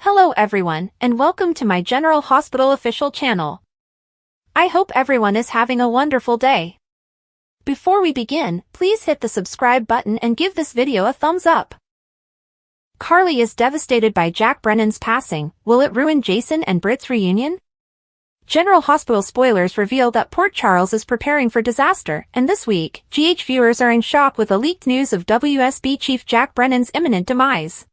Hello everyone, and welcome to my General Hospital official channel. I hope everyone is having a wonderful day. Before we begin, please hit the subscribe button and give this video a thumbs up. Carly is devastated by Jack Brennan's passing. Will it ruin Jason and Britt's reunion? General Hospital spoilers reveal that Port Charles is preparing for disaster, and this week, GH viewers are in shock with the leaked news of WSB chief Jack Brennan's imminent demise.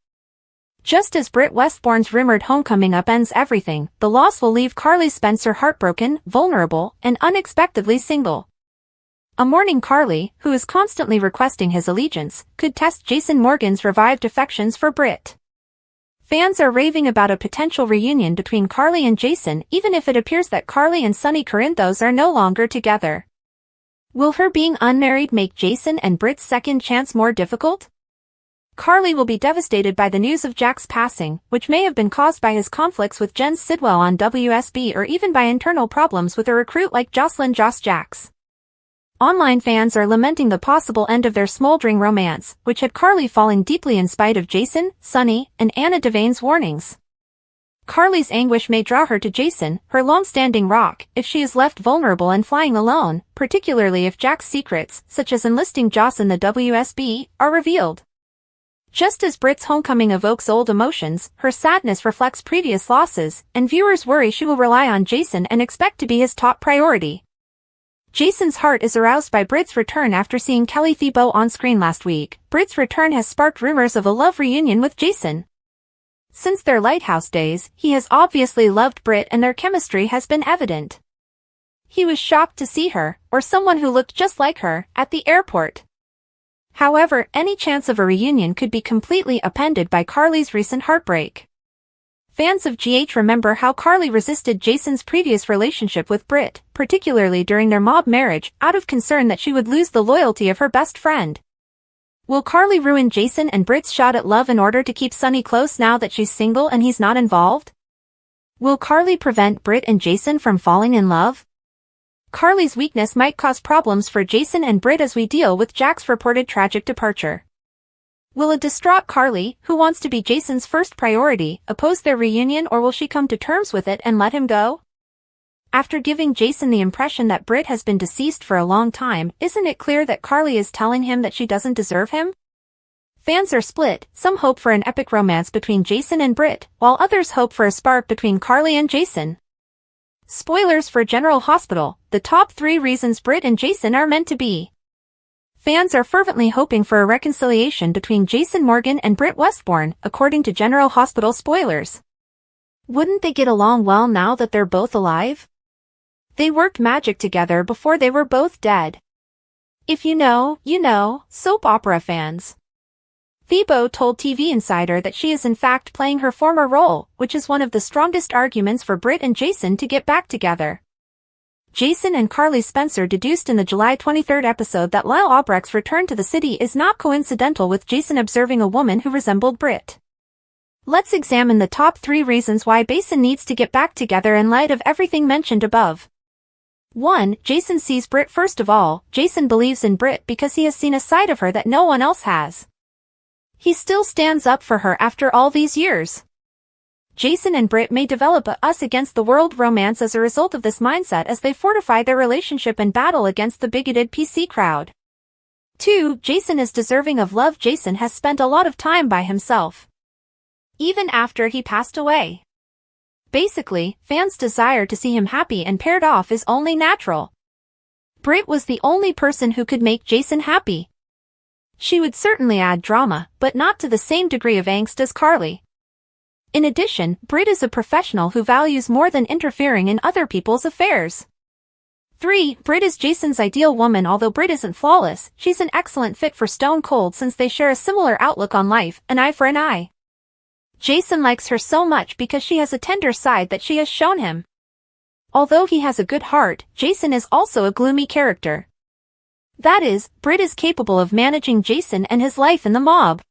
Just as Britt Westbourne's rumored homecoming upends everything, the loss will leave Carly Spencer heartbroken, vulnerable, and unexpectedly single. A mourning Carly, who is constantly requesting his allegiance, could test Jason Morgan's revived affections for Britt. Fans are raving about a potential reunion between Carly and Jason, even if it appears that Carly and Sonny Corinthos are no longer together. Will her being unmarried make Jason and Britt's second chance more difficult? Carly will be devastated by the news of Jack's passing, which may have been caused by his conflicts with Jen Sidwell on WSB or even by internal problems with a recruit like Jocelyn Joss Jacks. Online fans are lamenting the possible end of their smoldering romance, which had Carly falling deeply in spite of Jason, Sonny, and Anna Devane's warnings. Carly's anguish may draw her to Jason, her long-standing rock, if she is left vulnerable and flying alone, particularly if Jack's secrets, such as enlisting Joss in the WSB, are revealed. Just as Britt's homecoming evokes old emotions, her sadness reflects previous losses, and viewers worry she will rely on Jason and expect to be his top priority. Jason's heart is aroused by Britt's return after seeing Kelly Thibault on screen last week. Britt's return has sparked rumors of a love reunion with Jason. Since their Lighthouse days, he has obviously loved Britt and their chemistry has been evident. He was shocked to see her, or someone who looked just like her, at the airport. However, any chance of a reunion could be completely upended by Carly's recent heartbreak. Fans of GH remember how Carly resisted Jason's previous relationship with Britt, particularly during their mob marriage, out of concern that she would lose the loyalty of her best friend. Will Carly ruin Jason and Britt's shot at love in order to keep Sonny close now that she's single and he's not involved? Will Carly prevent Britt and Jason from falling in love? Carly's weakness might cause problems for Jason and Britt as we deal with Jack's reported tragic departure. Will a distraught Carly, who wants to be Jason's first priority, oppose their reunion, or will she come to terms with it and let him go? After giving Jason the impression that Britt has been deceased for a long time, isn't it clear that Carly is telling him that she doesn't deserve him? Fans are split. Some hope for an epic romance between Jason and Britt, while others hope for a spark between Carly and Jason. Spoilers for General Hospital: the top 3 reasons Britt and Jason are meant to be. Fans are fervently hoping for a reconciliation between Jason Morgan and Britt Westbourne, according to General Hospital spoilers. Wouldn't they get along well now that they're both alive? They worked magic together before they were both dead. If you know, you know, soap opera fans. Thibault told TV Insider that she is in fact playing her former role, which is one of the strongest arguments for Britt and Jason to get back together. Jason and Carly Spencer deduced in the July 23 episode that Lyle Albrecht's return to the city is not coincidental with Jason observing a woman who resembled Britt. Let's examine the top 3 reasons why Jason needs to get back together in light of everything mentioned above. 1. Jason sees Britt. First of all, Jason believes in Britt because he has seen a side of her that no one else has. He still stands up for her after all these years. Jason and Britt may develop a us-against-the-world romance as a result of this mindset as they fortify their relationship and battle against the bigoted PC crowd. 2. Jason is deserving of love. Jason has spent a lot of time by himself, even after he passed away. Basically, fans' desire to see him happy and paired off is only natural. Britt was the only person who could make Jason happy. She would certainly add drama, but not to the same degree of angst as Carly. In addition, Britt is a professional who values more than interfering in other people's affairs. 3. Britt is Jason's ideal woman. Although Britt isn't flawless, she's an excellent fit for Stone Cold since they share a similar outlook on life, an eye for an eye. Jason likes her so much because she has a tender side that she has shown him. Although he has a good heart, Jason is also a gloomy character. That is, Britt is capable of managing Jason and his life in the mob.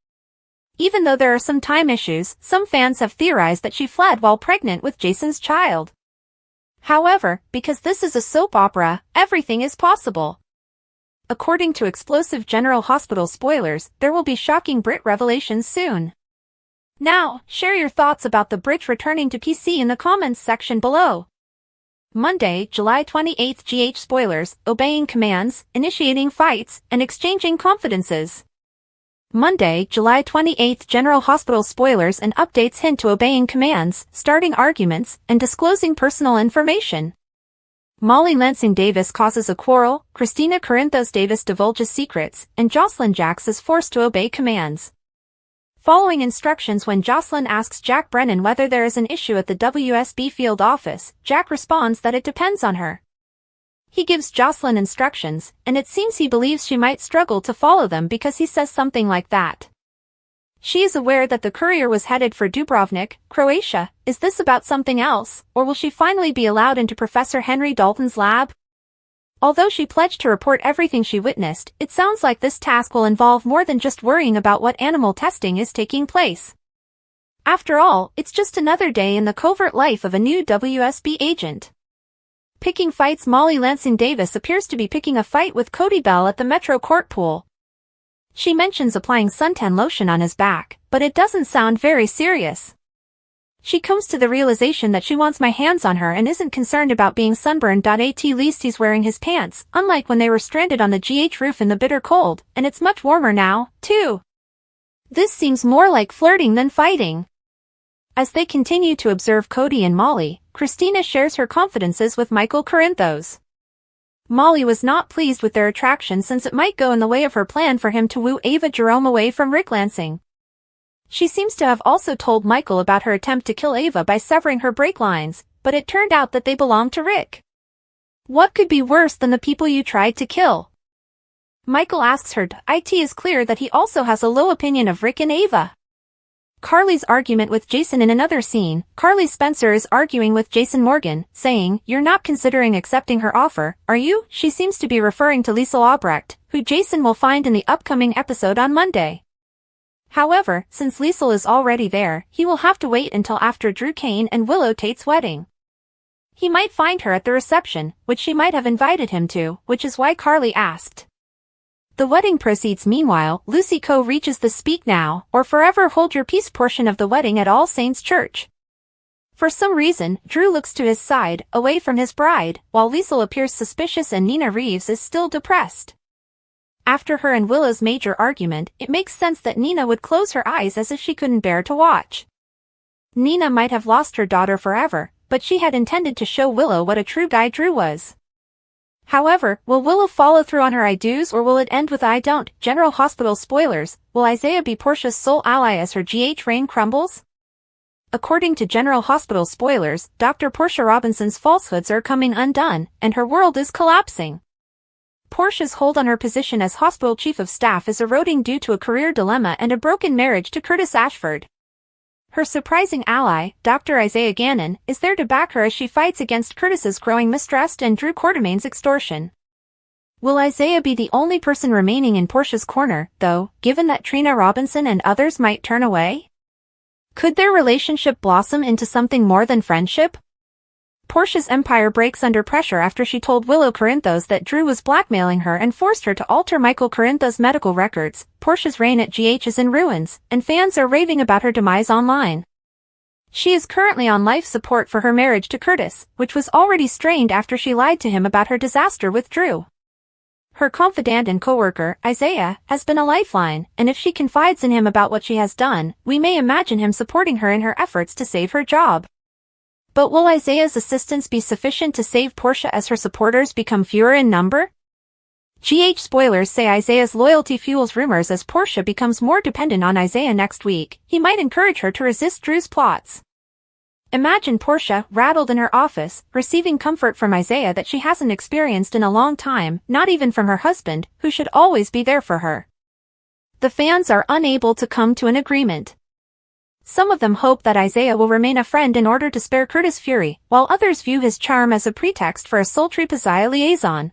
Even though there are some time issues, some fans have theorized that she fled while pregnant with Jason's child. However, because this is a soap opera, everything is possible. According to explosive General Hospital spoilers, there will be shocking Britt revelations soon. Now, share your thoughts about the bridge returning to PC in the comments section below. Monday, July 28th. GH spoilers, obeying commands, initiating fights, and exchanging confidences. Monday, July 28th. General Hospital spoilers and updates hint to obeying commands, starting arguments, and disclosing personal information. Molly Lansing Davis causes a quarrel, Christina Corinthos Davis divulges secrets, and Jocelyn Jacks is forced to obey commands. Following instructions. When Jocelyn asks Jack Brennan whether there is an issue at the WSB field office, Jack responds that it depends on her. He gives Jocelyn instructions, and it seems he believes she might struggle to follow them because he says something like that. She is aware that the courier was headed for Dubrovnik, Croatia. Is this about something else, or will she finally be allowed into Professor Henry Dalton's lab? Although she pledged to report everything she witnessed, it sounds like this task will involve more than just worrying about what animal testing is taking place. After all, it's just another day in the covert life of a new WSB agent. Picking fights. Molly Lansing Davis appears to be picking a fight with Cody Bell at the Metro Court pool. She mentions applying suntan lotion on his back, but it doesn't sound very serious. She comes to the realization that she wants my hands on her and isn't concerned about being sunburned. At least he's wearing his pants, unlike when they were stranded on the GH roof in the bitter cold, and it's much warmer now, too. This seems more like flirting than fighting. As they continue to observe Cody and Molly, Christina shares her confidences with Michael Corinthos. Molly was not pleased with their attraction since it might go in the way of her plan for him to woo Ava Jerome away from Rick Lansing. She seems to have also told Michael about her attempt to kill Ava by severing her brake lines, but it turned out that they belonged to Rick. What could be worse than the people you tried to kill? Michael asks her. It is clear that he also has a low opinion of Rick and Ava. Carly's argument with Jason. In another scene, Carly Spencer is arguing with Jason Morgan, saying, "You're not considering accepting her offer, are you?" She seems to be referring to Liesl Albrecht, who Jason will find in the upcoming episode on Monday. However, since Liesl is already there, he will have to wait until after Drew Kane and Willow Tate's wedding. He might find her at the reception, which she might have invited him to, which is why Carly asked. The wedding proceeds. Meanwhile, Lucy Coe reaches the speak now, or forever hold your peace portion of the wedding at All Saints Church. For some reason, Drew looks to his side, away from his bride, while Liesl appears suspicious and Nina Reeves is still depressed. After her and Willow's major argument, it makes sense that Nina would close her eyes as if she couldn't bear to watch. Nina might have lost her daughter forever, but she had intended to show Willow what a true guy Drew was. However, will Willow follow through on her I do's, or will it end with I don't? General Hospital spoilers, will Isaiah be Portia's sole ally as her GH reign crumbles? According to General Hospital spoilers, Dr. Portia Robinson's falsehoods are coming undone, and her world is collapsing. Portia's hold on her position as hospital chief of staff is eroding due to a career dilemma and a broken marriage to Curtis Ashford. Her surprising ally, Dr. Isaiah Gannon, is there to back her as she fights against Curtis's growing mistrust and Drew Quartermain's extortion. Will Isaiah be the only person remaining in Portia's corner, though, given that Trina Robinson and others might turn away? Could their relationship blossom into something more than friendship? Portia's empire breaks under pressure after she told Willow Corinthos that Drew was blackmailing her and forced her to alter Michael Corinthos' medical records. Portia's reign at GH is in ruins, and fans are raving about her demise online. She is currently on life support for her marriage to Curtis, which was already strained after she lied to him about her disaster with Drew. Her confidant and co-worker, Isaiah, has been a lifeline, and if she confides in him about what she has done, we may imagine him supporting her in her efforts to save her job. But will Isaiah's assistance be sufficient to save Portia as her supporters become fewer in number? GH spoilers say Isaiah's loyalty fuels rumors as Portia becomes more dependent on Isaiah next week. He might encourage her to resist Drew's plots. Imagine Portia, rattled in her office, receiving comfort from Isaiah that she hasn't experienced in a long time, not even from her husband, who should always be there for her. The fans are unable to come to an agreement. Some of them hope that Isaiah will remain a friend in order to spare Curtis fury, while others view his charm as a pretext for a sultry Pizia liaison.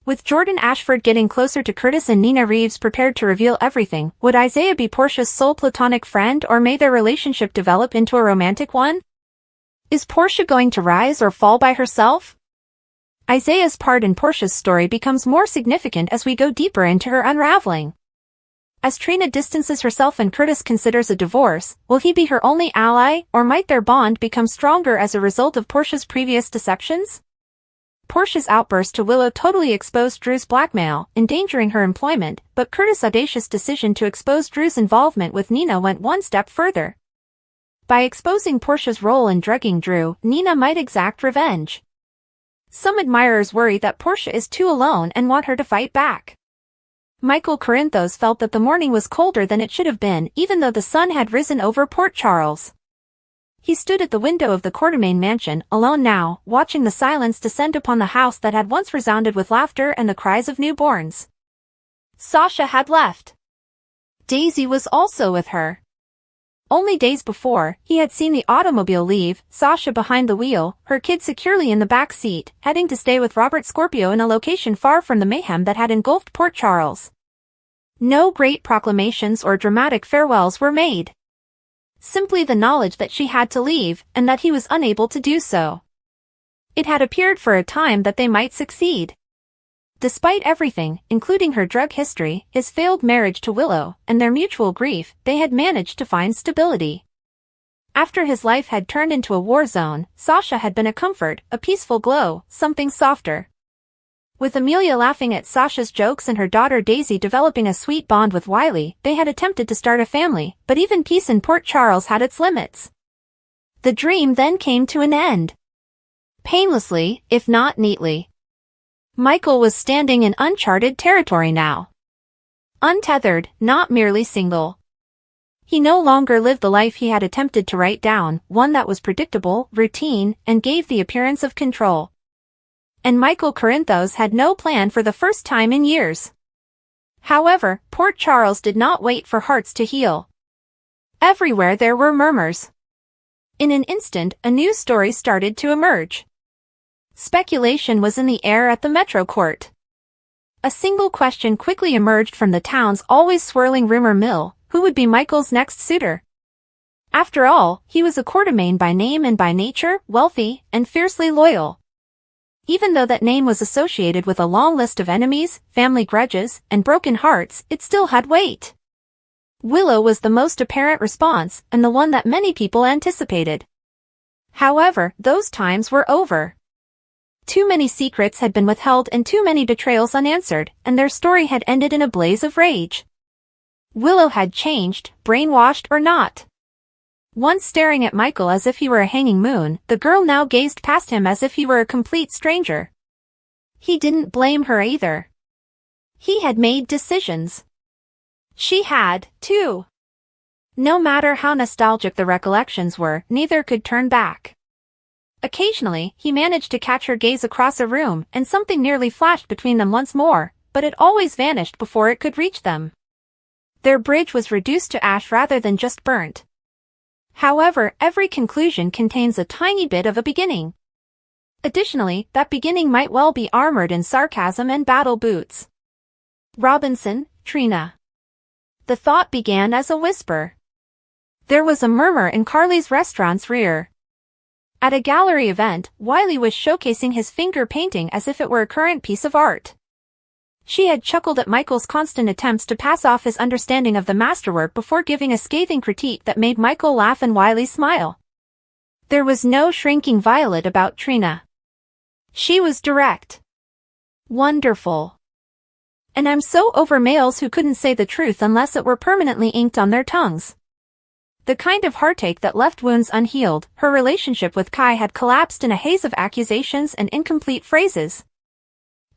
With Jordan Ashford getting closer to Curtis and Nina Reeves prepared to reveal everything, would Isaiah be Portia's sole platonic friend, or may their relationship develop into a romantic one? Is Portia going to rise or fall by herself? Isaiah's part in Portia's story becomes more significant as we go deeper into her unraveling. As Trina distances herself and Curtis considers a divorce, will he be her only ally, or might their bond become stronger as a result of Portia's previous deceptions? Portia's outburst to Willow totally exposed Drew's blackmail, endangering her employment, but Curtis' audacious decision to expose Drew's involvement with Nina went one step further. By exposing Portia's role in drugging Drew, Nina might exact revenge. Some admirers worry that Portia is too alone and want her to fight back. Michael Corinthos felt that the morning was colder than it should have been, even though the sun had risen over Port Charles. He stood at the window of the Quartermain mansion, alone now, watching the silence descend upon the house that had once resounded with laughter and the cries of newborns. Sasha had left. Daisy was also with her. Only days before, he had seen the automobile leave, Sasha behind the wheel, her kid securely in the back seat, heading to stay with Robert Scorpio in a location far from the mayhem that had engulfed Port Charles. No great proclamations or dramatic farewells were made. Simply the knowledge that she had to leave, and that he was unable to do so. It had appeared for a time that they might succeed. Despite everything, including her drug history, his failed marriage to Willow, and their mutual grief, they had managed to find stability. After his life had turned into a war zone, Sasha had been a comfort, a peaceful glow, something softer. With Amelia laughing at Sasha's jokes and her daughter Daisy developing a sweet bond with Wiley, they had attempted to start a family, but even peace in Port Charles had its limits. The dream then came to an end. Painlessly, if not neatly. Michael was standing in uncharted territory now. Untethered, not merely single. He no longer lived the life he had attempted to write down, one that was predictable, routine, and gave the appearance of control. And Michael Corinthos had no plan for the first time in years. However, Port Charles did not wait for hearts to heal. Everywhere there were murmurs. In an instant, a new story started to emerge. Speculation was in the air at the Metro Court. A single question quickly emerged from the town's always swirling rumor mill: who would be Michael's next suitor? After all, he was a Quartermain by name and by nature, wealthy, and fiercely loyal. Even though that name was associated with a long list of enemies, family grudges, and broken hearts, it still had weight. Willow was the most apparent response, and the one that many people anticipated. However, those times were over. Too many secrets had been withheld and too many betrayals unanswered, and their story had ended in a blaze of rage. Willow had changed, brainwashed or not. Once staring at Michael as if he were a hanging moon, the girl now gazed past him as if he were a complete stranger. He didn't blame her either. He had made decisions. She had, too. No matter how nostalgic the recollections were, neither could turn back. Occasionally, he managed to catch her gaze across a room, and something nearly flashed between them once more, but it always vanished before it could reach them. Their bridge was reduced to ash rather than just burnt. However, every conclusion contains a tiny bit of a beginning. Additionally, that beginning might well be armored in sarcasm and battle boots. Robinson, Trina. The thought began as a whisper. There was a murmur in Carly's restaurant's rear. At a gallery event, Wiley was showcasing his finger painting as if it were a current piece of art. She had chuckled at Michael's constant attempts to pass off his understanding of the masterwork before giving a scathing critique that made Michael laugh and Wiley smile. There was no shrinking violet about Trina. She was direct. Wonderful. And I'm so over males who couldn't say the truth unless it were permanently inked on their tongues. The kind of heartache that left wounds unhealed. Her relationship with Kai had collapsed in a haze of accusations and incomplete phrases.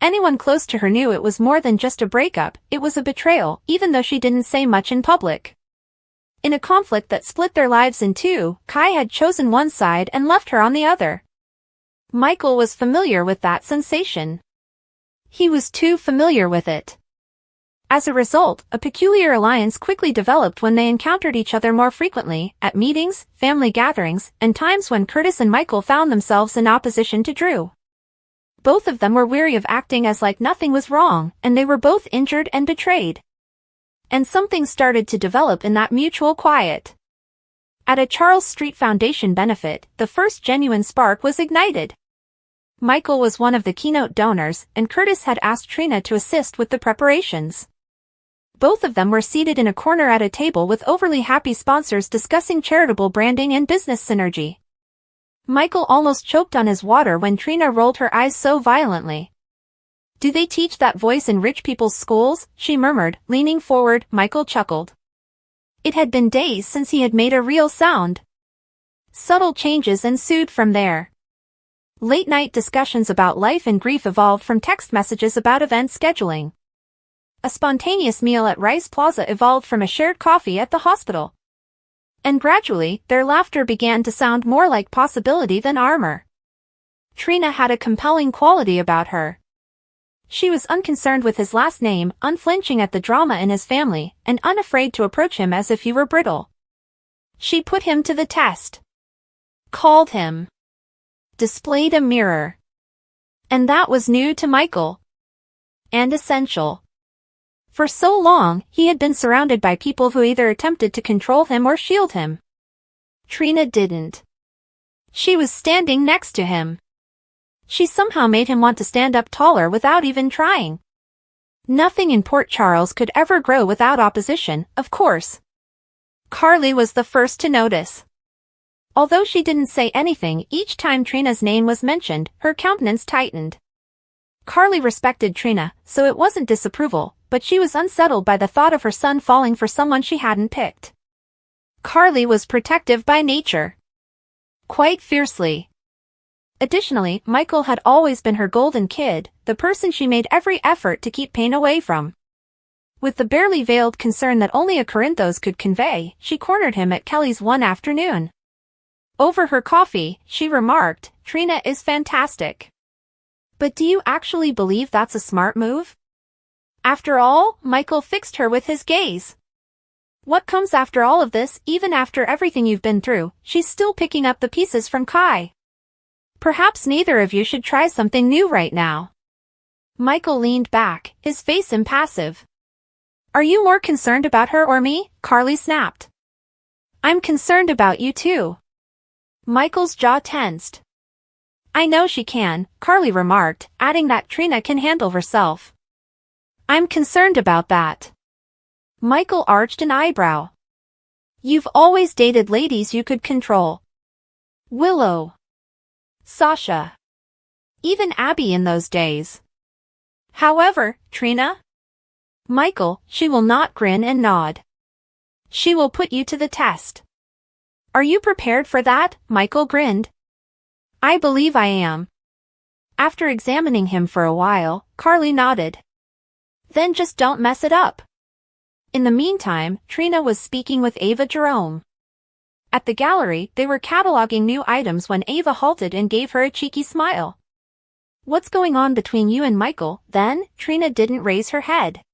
Anyone close to her knew it was more than just a breakup, it was a betrayal, even though she didn't say much in public. In a conflict that split their lives in two, Kai had chosen one side and left her on the other. Michael was familiar with that sensation. He was too familiar with it. As a result, a peculiar alliance quickly developed when they encountered each other more frequently, at meetings, family gatherings, and times when Curtis and Michael found themselves in opposition to Drew. Both of them were weary of acting as like nothing was wrong, and they were both injured and betrayed. And something started to develop in that mutual quiet. At a Charles Street Foundation benefit, the first genuine spark was ignited. Michael was one of the keynote donors, and Curtis had asked Trina to assist with the preparations. Both of them were seated in a corner at a table with overly happy sponsors discussing charitable branding and business synergy. Michael almost choked on his water when Trina rolled her eyes so violently. "Do they teach that voice in rich people's schools?" she murmured, leaning forward. Michael chuckled. It had been days since he had made a real sound. Subtle changes ensued from there. Late-night discussions about life and grief evolved from text messages about event scheduling. A spontaneous meal at Rice Plaza evolved from a shared coffee at the hospital. And gradually, their laughter began to sound more like possibility than armor. Trina had a compelling quality about her. She was unconcerned with his last name, unflinching at the drama in his family, and unafraid to approach him as if he were brittle. She put him to the test. Called him. Displayed a mirror. And that was new to Michael. And essential. For so long, he had been surrounded by people who either attempted to control him or shield him. Trina didn't. She was standing next to him. She somehow made him want to stand up taller without even trying. Nothing in Port Charles could ever grow without opposition, of course. Carly was the first to notice. Although she didn't say anything each time Trina's name was mentioned, her countenance tightened. Carly respected Trina, so it wasn't disapproval, but she was unsettled by the thought of her son falling for someone she hadn't picked. Carly was protective by nature. Quite fiercely. Additionally, Michael had always been her golden kid, the person she made every effort to keep pain away from. With the barely veiled concern that only a Corinthos could convey, she cornered him at Kelly's one afternoon. Over her coffee, she remarked, "Trina is fantastic. But do you actually believe that's a smart move?" After all, Michael fixed her with his gaze. "What comes after all of this? Even after everything you've been through, she's still picking up the pieces from Kai. Perhaps neither of you should try something new right now." Michael leaned back, his face impassive. "Are you more concerned about her or me?" Carly snapped. "I'm concerned about you too." Michael's jaw tensed. "I know she can," Carly remarked, adding that Trina can handle herself. "I'm concerned about that." Michael arched an eyebrow. "You've always dated ladies you could control. Willow. Sasha. Even Abby in those days. However, Trina?" "Michael, she will not grin and nod. She will put you to the test." "Are you prepared for that?" Michael grinned. "I believe I am." After examining him for a while, Carly nodded. "Then just don't mess it up." In the meantime, Trina was speaking with Ava Jerome. At the gallery, they were cataloging new items when Ava halted and gave her a cheeky smile. "What's going on between you and Michael, then?" Trina didn't raise her head.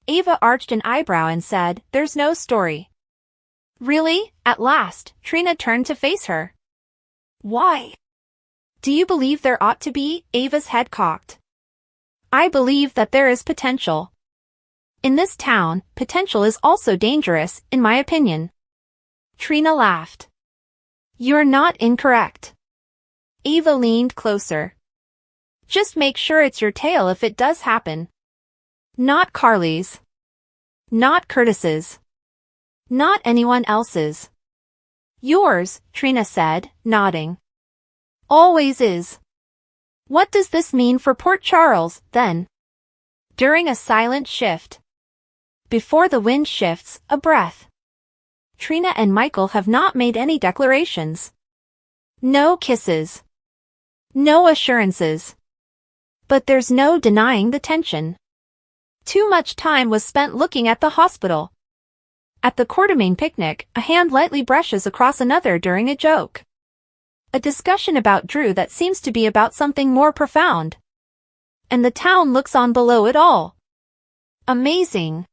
Ava arched an eyebrow and said, "There's no story." "Really?" At last, Trina turned to face her. "Why?" "Do you believe there ought to be?" Ava's head cocked. "I believe that there is potential. In this town, potential is also dangerous, in my opinion." Trina laughed. "You're not incorrect." Ava leaned closer. "Just make sure it's your tale if it does happen. Not Carly's. Not Curtis's. Not anyone else's. Yours," Trina said, nodding. "Always is." "What does this mean for Port Charles, then?" During a silent shift. Before the wind shifts, a breath. Trina and Michael have not made any declarations. No kisses. No assurances. But there's no denying the tension. Too much time was spent looking at the hospital. At the Quartermain picnic, a hand lightly brushes across another during a joke. A discussion about Drew that seems to be about something more profound. And the town looks on below it all. Amazing.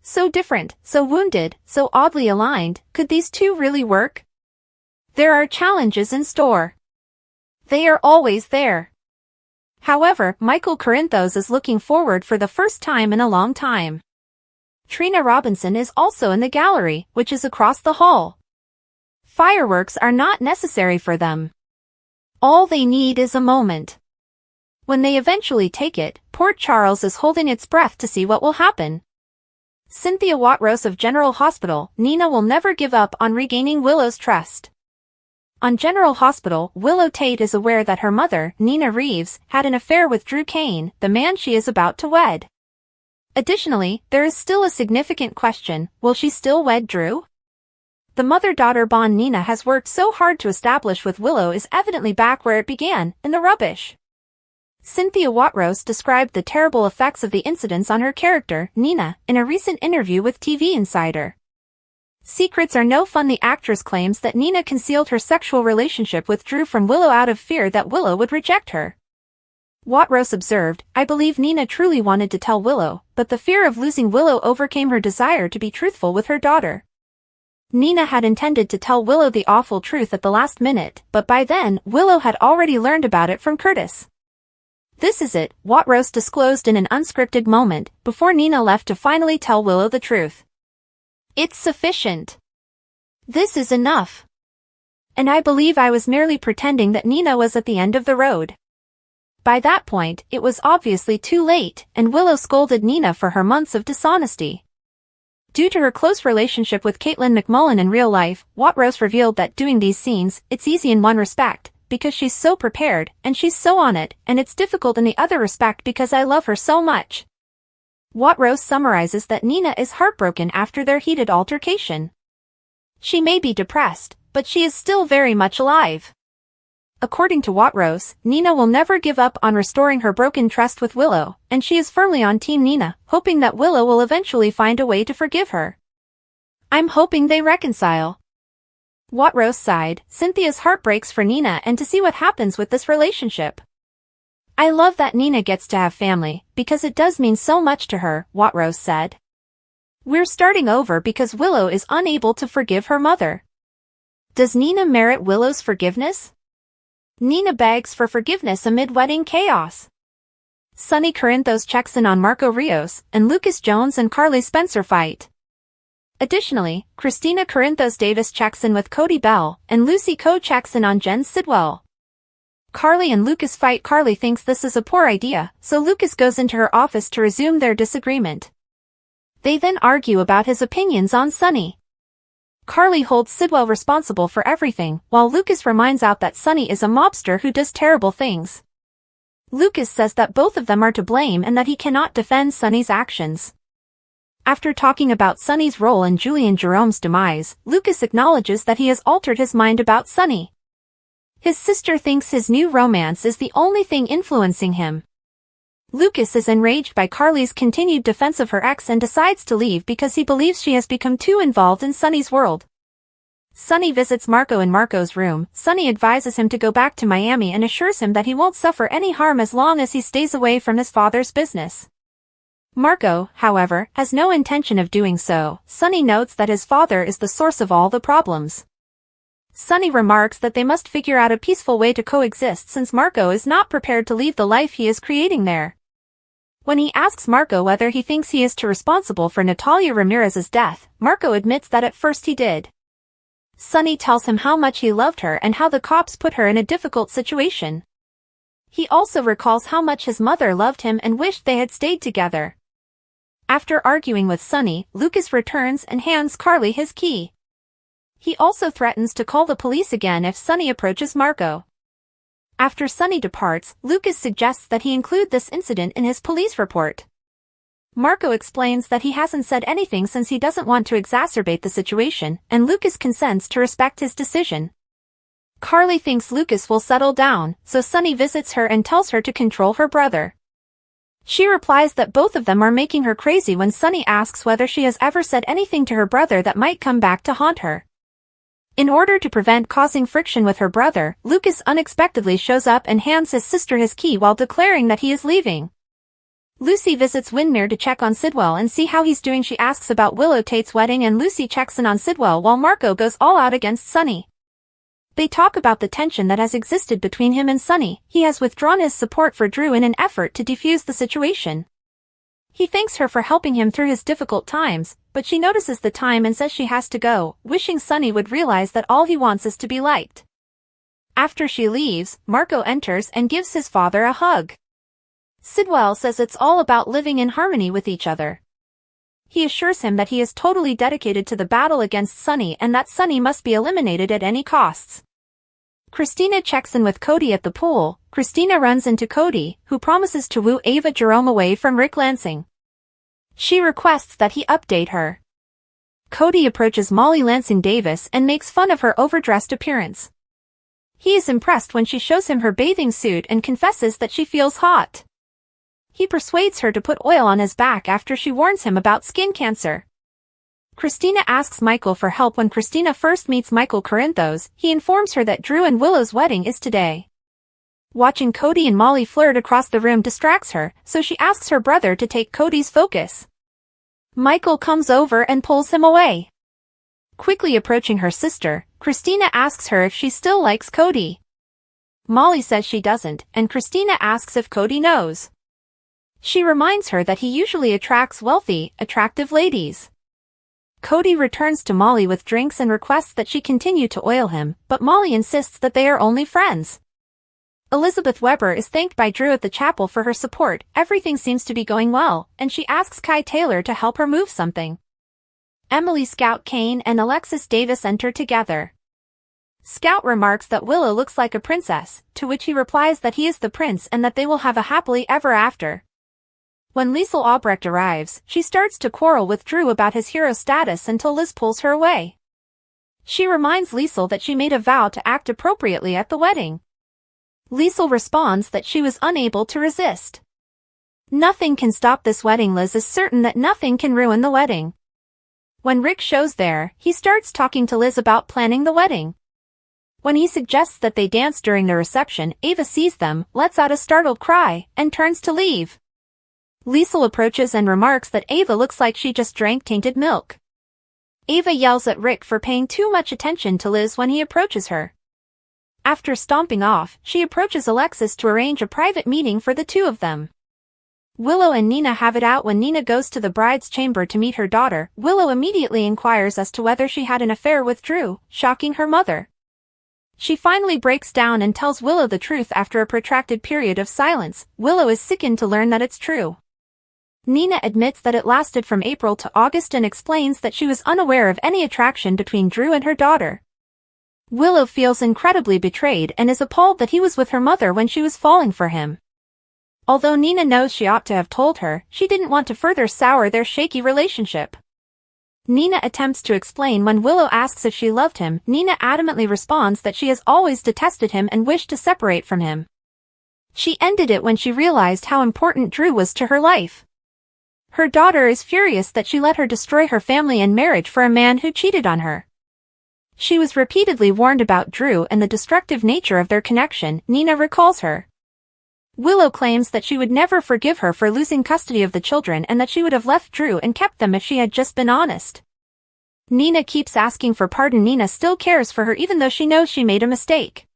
So different, so wounded, so oddly aligned, could these two really work? There are challenges in store. They are always there. However, Michael Corinthos is looking forward for the first time in a long time. Trina Robinson is also in the gallery, which is across the hall. Fireworks are not necessary for them. All they need is a moment. When they eventually take it, Port Charles is holding its breath to see what will happen. Cynthia Watrous of General Hospital, Nina will never give up on regaining Willow's trust. On General Hospital, Willow Tate is aware that her mother, Nina Reeves, had an affair with Drew Kane, the man she is about to wed. Additionally, there is still a significant question: will she still wed Drew? The mother-daughter bond Nina has worked so hard to establish with Willow is evidently back where it began, in the rubbish. Cynthia Watrous described the terrible effects of the incidents on her character, Nina, in a recent interview with TV Insider. Secrets are no fun. The actress claims that Nina concealed her sexual relationship with Drew from Willow out of fear that Willow would reject her. Watrous observed, "I believe Nina truly wanted to tell Willow, but the fear of losing Willow overcame her desire to be truthful with her daughter. Nina had intended to tell Willow the awful truth at the last minute, but by then, Willow had already learned about it from Curtis. This is it," Watrous disclosed in an unscripted moment, before Nina left to finally tell Willow the truth. "It's sufficient. This is enough. And I believe I was merely pretending that Nina was at the end of the road." By that point, it was obviously too late, and Willow scolded Nina for her months of dishonesty. Due to her close relationship with Caitlin McMullen in real life, Watrous revealed that doing these scenes, it's easy in one respect, because she's so prepared, and she's so on it, and it's difficult in the other respect because I love her so much. Watrous summarizes that Nina is heartbroken after their heated altercation. She may be depressed, but she is still very much alive. According to Watrous, Nina will never give up on restoring her broken trust with Willow, and she is firmly on Team Nina, hoping that Willow will eventually find a way to forgive her. "I'm hoping they reconcile." Watrous sighed. Cynthia's heart breaks for Nina and to see what happens with this relationship. "I love that Nina gets to have family, because it does mean so much to her," Watrous said. "We're starting over because Willow is unable to forgive her mother. Does Nina merit Willow's forgiveness?" Nina begs for forgiveness amid wedding chaos. Sonny Corinthos checks in on Marco Rios, and Lucas Jones and Carly Spencer fight. Additionally, Christina Corinthos Davis checks in with Cody Bell, and Lucy Coe checks in on Jen Sidwell. Carly and Lucas fight. Carly thinks this is a poor idea, so Lucas goes into her office to resume their disagreement. They then argue about his opinions on Sonny. Carly holds Sidwell responsible for everything, while Lucas reminds out that Sonny is a mobster who does terrible things. Lucas says that both of them are to blame and that he cannot defend Sonny's actions. After talking about Sonny's role in Julian Jerome's demise, Lucas acknowledges that he has altered his mind about Sonny. His sister thinks his new romance is the only thing influencing him. Lucas is enraged by Carly's continued defense of her ex and decides to leave because he believes she has become too involved in Sonny's world. Sonny visits Marco in Marco's room. Sonny advises him to go back to Miami and assures him that he won't suffer any harm as long as he stays away from his father's business. Marco, however, has no intention of doing so. Sonny notes that his father is the source of all the problems. Sonny remarks that they must figure out a peaceful way to coexist since Marco is not prepared to leave the life he is creating there. When he asks Marco whether he thinks he is responsible for Natalia Ramirez's death, Marco admits that at first he did. Sonny tells him how much he loved her and how the cops put her in a difficult situation. He also recalls how much his mother loved him and wished they had stayed together. After arguing with Sonny, Lucas returns and hands Carly his key. He also threatens to call the police again if Sonny approaches Marco. After Sonny departs, Lucas suggests that he include this incident in his police report. Marco explains that he hasn't said anything since he doesn't want to exacerbate the situation, and Lucas consents to respect his decision. Carly thinks Lucas will settle down, so Sonny visits her and tells her to control her brother. She replies that both of them are making her crazy when Sonny asks whether she has ever said anything to her brother that might come back to haunt her. In order to prevent causing friction with her brother, Lucas unexpectedly shows up and hands his sister his key while declaring that he is leaving. Lucy visits Windermere to check on Sidwell and see how he's doing. She asks about Willow Tate's wedding and Lucy checks in on Sidwell while Marco goes all out against Sonny. They talk about the tension that has existed between him and Sonny. He has withdrawn his support for Drew in an effort to defuse the situation. He thanks her for helping him through his difficult times, but she notices the time and says she has to go, wishing Sonny would realize that all he wants is to be liked. After she leaves, Marco enters and gives his father a hug. Sidwell says it's all about living in harmony with each other. He assures him that he is totally dedicated to the battle against Sunny and that Sunny must be eliminated at any costs. Christina checks in with Cody at the pool. Christina runs into Cody, who promises to woo Ava Jerome away from Rick Lansing. She requests that he update her. Cody approaches Molly Lansing Davis and makes fun of her overdressed appearance. He is impressed when she shows him her bathing suit and confesses that she feels hot. He persuades her to put oil on his back after she warns him about skin cancer. Christina asks Michael for help. When Christina first meets Michael Corinthos, he informs her that Drew and Willow's wedding is today. Watching Cody and Molly flirt across the room distracts her, so she asks her brother to take Cody's focus. Michael comes over and pulls him away. Quickly approaching her sister, Christina asks her if she still likes Cody. Molly says she doesn't, and Christina asks if Cody knows. She reminds her that he usually attracts wealthy, attractive ladies. Cody returns to Molly with drinks and requests that she continue to oil him, but Molly insists that they are only friends. Elizabeth Weber is thanked by Drew at the chapel for her support. Everything seems to be going well, and she asks Kai Taylor to help her move something. Emily Scout Kane and Alexis Davis enter together. Scout remarks that Willow looks like a princess, to which he replies that he is the prince and that they will have a happily ever after. When Liesl Albrecht arrives, she starts to quarrel with Drew about his hero status until Liz pulls her away. She reminds Liesl that she made a vow to act appropriately at the wedding. Liesl responds that she was unable to resist. Nothing can stop this wedding. Liz is certain that nothing can ruin the wedding. When Rick shows there, he starts talking to Liz about planning the wedding. When he suggests that they dance during the reception, Ava sees them, lets out a startled cry, and turns to leave. Liesl approaches and remarks that Ava looks like she just drank tainted milk. Ava yells at Rick for paying too much attention to Liz when he approaches her. After stomping off, she approaches Alexis to arrange a private meeting for the two of them. Willow and Nina have it out. When Nina goes to the bride's chamber to meet her daughter, Willow immediately inquires as to whether she had an affair with Drew, shocking her mother. She finally breaks down and tells Willow the truth after a protracted period of silence. Willow is sickened to learn that it's true. Nina admits that it lasted from April to August and explains that she was unaware of any attraction between Drew and her daughter. Willow feels incredibly betrayed and is appalled that he was with her mother when she was falling for him. Although Nina knows she ought to have told her, she didn't want to further sour their shaky relationship. Nina attempts to explain when Willow asks if she loved him. Nina adamantly responds that she has always detested him and wished to separate from him. She ended it when she realized how important Drew was to her life. Her daughter is furious that she let her destroy her family and marriage for a man who cheated on her. She was repeatedly warned about Drew and the destructive nature of their connection, Nina recalls her. Willow claims that she would never forgive her for losing custody of the children and that she would have left Drew and kept them if she had just been honest. Nina keeps asking for pardon. Nina still cares for her even though she knows she made a mistake.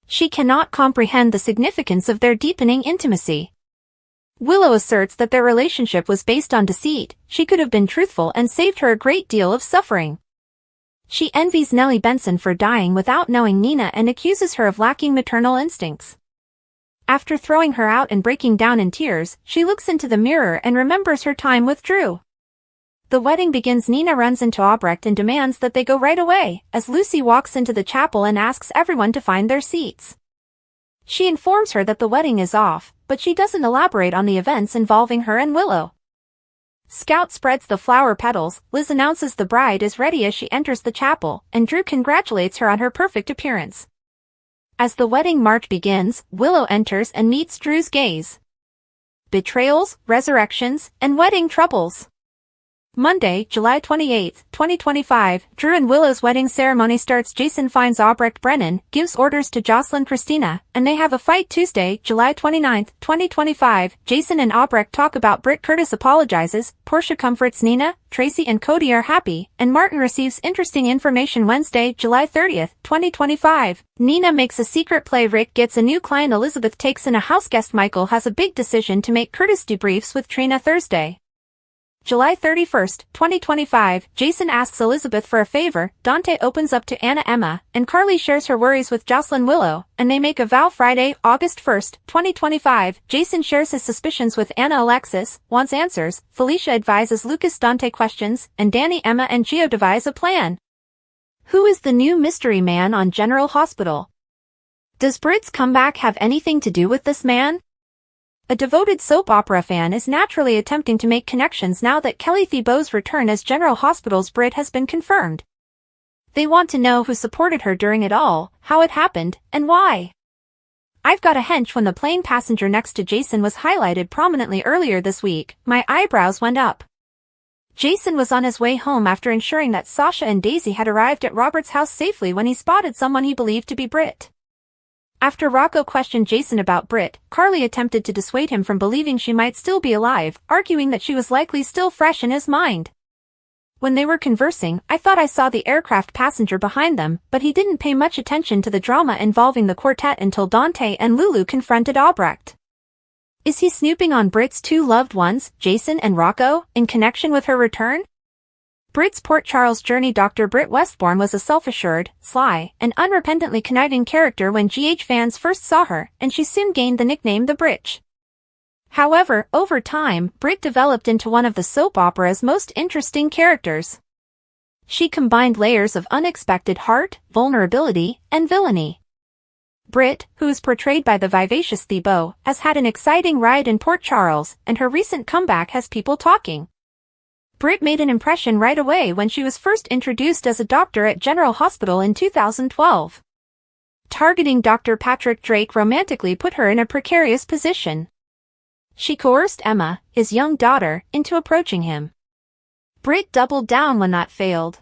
She cannot comprehend the significance of their deepening intimacy. Willow asserts that their relationship was based on deceit. She could have been truthful and saved her a great deal of suffering. She envies Nellie Benson for dying without knowing Nina and accuses her of lacking maternal instincts. After throwing her out and breaking down in tears, she looks into the mirror and remembers her time with Drew. The wedding begins. Nina runs into Albrecht and demands that they go right away, as Lucy walks into the chapel and asks everyone to find their seats. She informs her that the wedding is off, but she doesn't elaborate on the events involving her and Willow. Scout spreads the flower petals. Liz announces the bride is ready as she enters the chapel, and Drew congratulates her on her perfect appearance. As the wedding march begins, Willow enters and meets Drew's gaze. Betrayals, resurrections, and wedding troubles. Monday, July 28, 2025, Drew and Willow's wedding ceremony starts. Jason finds Albrecht Brennan, gives orders to Jocelyn Christina, and they have a fight. Tuesday, July 29, 2025, Jason and Albrecht talk about Britt. Curtis apologizes, Portia comforts Nina, Tracy and Cody are happy, and Martin receives interesting information. Wednesday, July 30, 2025, Nina makes a secret play. Rick gets a new client. Elizabeth takes in a houseguest. Michael has a big decision to make. Curtis debriefs with Trina. Thursday, July 31, 2025, Jason asks Elizabeth for a favor, Dante opens up to Anna Emma, and Carly shares her worries with Jocelyn Willow, and they make a vow. Friday, August 1, 2025, Jason shares his suspicions with Anna. Alexis wants answers, Felicia advises Lucas. Dante questions, and Danny, Emma and Gio devise a plan. Who is the new mystery man on General Hospital? Does Britt's comeback have anything to do with this man? A devoted soap opera fan is naturally attempting to make connections now that Kelly Thibault's return as General Hospital's Britt has been confirmed. They want to know who supported her during it all, how it happened, and why. I've got a hunch when the plane passenger next to Jason was highlighted prominently earlier this week, my eyebrows went up. Jason was on his way home after ensuring that Sasha and Daisy had arrived at Robert's house safely when he spotted someone he believed to be Britt. After Rocco questioned Jason about Britt, Carly attempted to dissuade him from believing she might still be alive, arguing that she was likely still fresh in his mind. When they were conversing, I thought I saw the aircraft passenger behind them, but he didn't pay much attention to the drama involving the quartet until Dante and Lulu confronted Albrecht. Is he snooping on Britt's two loved ones, Jason and Rocco, in connection with her return? Britt's Port Charles journey. Dr. Britt Westbourne was a self-assured, sly, and unrepentantly conniving character when GH fans first saw her, and she soon gained the nickname the Britch. However, over time, Britt developed into one of the soap opera's most interesting characters. She combined layers of unexpected heart, vulnerability, and villainy. Britt, who is portrayed by the vivacious Thibault, has had an exciting ride in Port Charles, and her recent comeback has people talking. Britt made an impression right away when she was first introduced as a doctor at General Hospital in 2012. Targeting Dr. Patrick Drake romantically put her in a precarious position. She coerced Emma, his young daughter, into approaching him. Britt doubled down when that failed.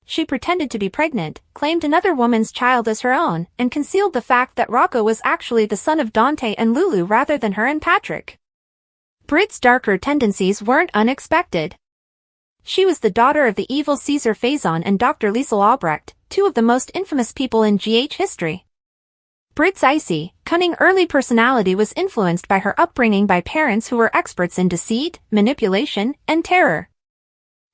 She pretended to be pregnant, claimed another woman's child as her own, and concealed the fact that Rocco was actually the son of Dante and Lulu rather than her and Patrick. Britt's darker tendencies weren't unexpected. She was the daughter of the evil Caesar Faison and Dr. Liesel Albrecht, two of the most infamous people in GH history. Britt's icy, cunning early personality was influenced by her upbringing by parents who were experts in deceit, manipulation, and terror.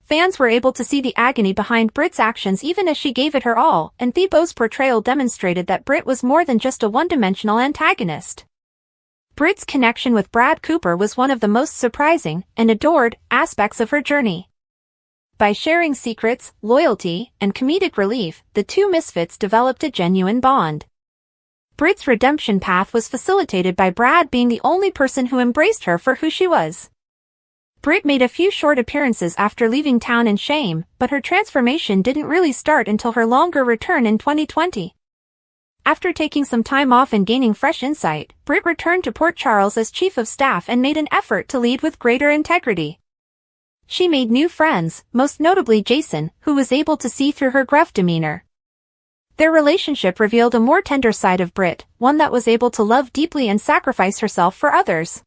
Fans were able to see the agony behind Britt's actions even as she gave it her all, and Thibault's portrayal demonstrated that Britt was more than just a one-dimensional antagonist. Britt's connection with Brad Cooper was one of the most surprising and adored aspects of her journey. By sharing secrets, loyalty, and comedic relief, the two misfits developed a genuine bond. Britt's redemption path was facilitated by Brad being the only person who embraced her for who she was. Britt made a few short appearances after leaving town in shame, but her transformation didn't really start until her longer return in 2020. After taking some time off and gaining fresh insight, Britt returned to Port Charles as chief of staff and made an effort to lead with greater integrity. She made new friends, most notably Jason, who was able to see through her gruff demeanor. Their relationship revealed a more tender side of Britt, one that was able to love deeply and sacrifice herself for others.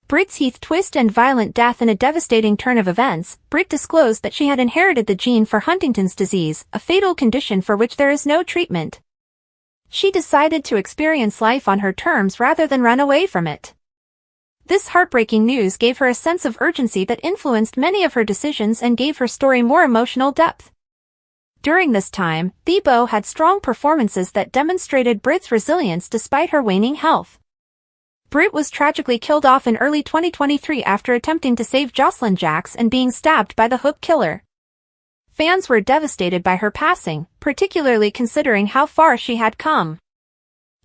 Britt's heath twist and violent death. In a devastating turn of events, Britt disclosed that she had inherited the gene for Huntington's disease, a fatal condition for which there is no treatment. She decided to experience life on her terms rather than run away from it. This heartbreaking news gave her a sense of urgency that influenced many of her decisions and gave her story more emotional depth. During this time, Thibault had strong performances that demonstrated Britt's resilience despite her waning health. Britt was tragically killed off in early 2023 after attempting to save Jocelyn Jacks and being stabbed by the Hook Killer. Fans were devastated by her passing, particularly considering how far she had come.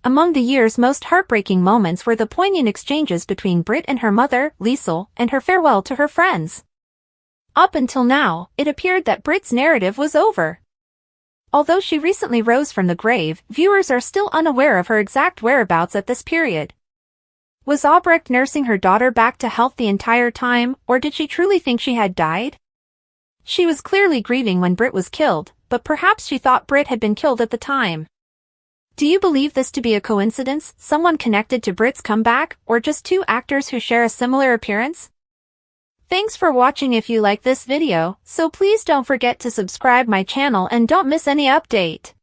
Among the year's most heartbreaking moments were the poignant exchanges between Britt and her mother, Liesel, and her farewell to her friends. Up until now, it appeared that Britt's narrative was over. Although she recently rose from the grave, viewers are still unaware of her exact whereabouts at this period. Was Albrecht nursing her daughter back to health the entire time, or did she truly think she had died? She was clearly grieving when Britt was killed, but perhaps she thought Britt had been killed at the time. Do you believe this to be a coincidence, someone connected to Britt's comeback, or just two actors who share a similar appearance? Thanks for watching. If you like this video, so please don't forget to subscribe my channel and don't miss any update.